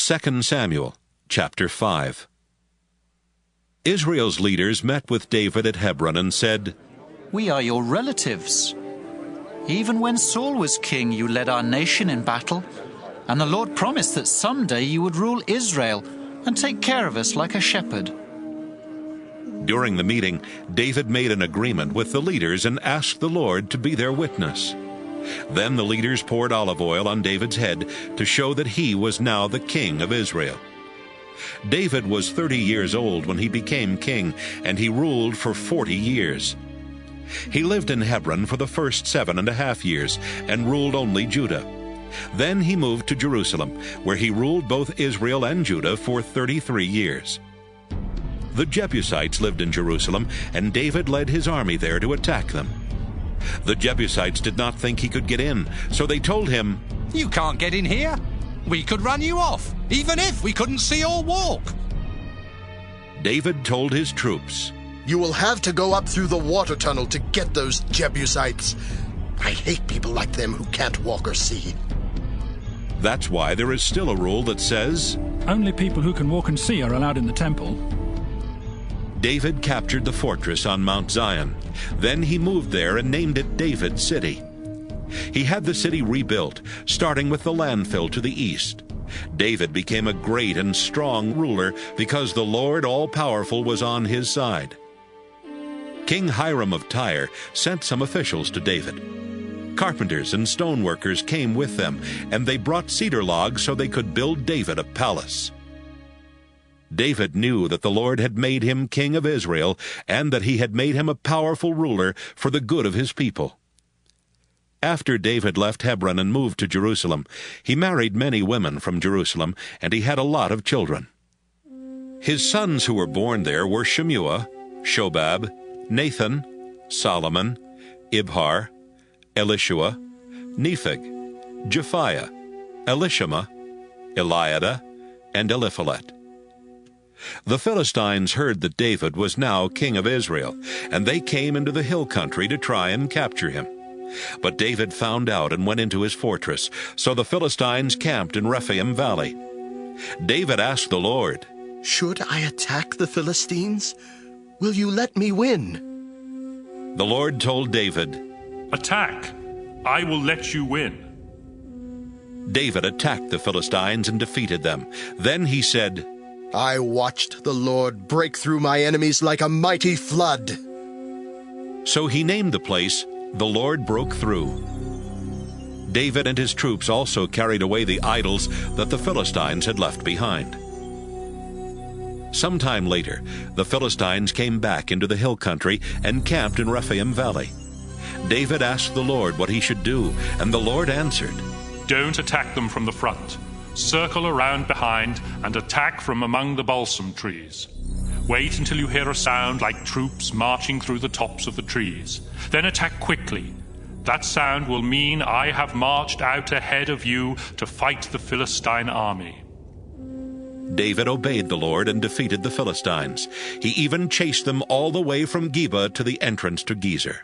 2 Samuel chapter 5. Israel's leaders met with David at Hebron and said, "We are your relatives. Even when Saul was king, you led our nation in battle, and the Lord promised that someday you would rule Israel and take care of us like a shepherd." During the meeting, David made an agreement with the leaders and asked the Lord to be their witness. Then the leaders poured olive oil on David's head to show that he was now the king of Israel. David was 30 years old when he became king, and he ruled for 40 years. He lived in Hebron for the first 7.5 years and ruled only Judah. Then he moved to Jerusalem, where he ruled both Israel and Judah for 33 years. The Jebusites lived in Jerusalem, and David led his army there to attack them. The Jebusites did not think he could get in, so they told him, "You can't get in here. We could run you off, even if we couldn't see or walk." David told his troops, "You will have to go up through the water tunnel to get those Jebusites. I hate people like them who can't walk or see." That's why there is still a rule that says, only people who can walk and see are allowed in the temple. David captured the fortress on Mount Zion. Then he moved there and named it David's City. He had the city rebuilt, starting with the landfill to the east. David became a great and strong ruler because the Lord all-powerful was on his side. King Hiram of Tyre sent some officials to David. Carpenters and stoneworkers came with them, and they brought cedar logs so they could build David a palace. David knew that the Lord had made him king of Israel, and that he had made him a powerful ruler for the good of his people. After David left Hebron and moved to Jerusalem, he married many women from Jerusalem, and he had a lot of children. His sons who were born there were Shemua, Shobab, Nathan, Solomon, Ibhar, Elishua, Nepheg, Japhiah, Elishama, Eliada, and Eliphalet. The Philistines heard that David was now king of Israel, and they came into the hill country to try and capture him. But David found out and went into his fortress, so the Philistines camped in Rephaim Valley. David asked the Lord, "Should I attack the Philistines? Will you let me win?" The Lord told David, "Attack. I will let you win." David attacked the Philistines and defeated them. Then he said, "I watched the Lord break through my enemies like a mighty flood." So he named the place, "The Lord Broke Through." David and his troops also carried away the idols that the Philistines had left behind. Sometime later, the Philistines came back into the hill country and camped in Rephaim Valley. David asked the Lord what he should do, and the Lord answered, "Don't attack them from the front. Circle around behind and attack from among the balsam trees. Wait until you hear a sound like troops marching through the tops of the trees. Then attack quickly. That sound will mean I have marched out ahead of you to fight the Philistine army." David obeyed the Lord and defeated the Philistines. He even chased them all the way from Geba to the entrance to Gezer.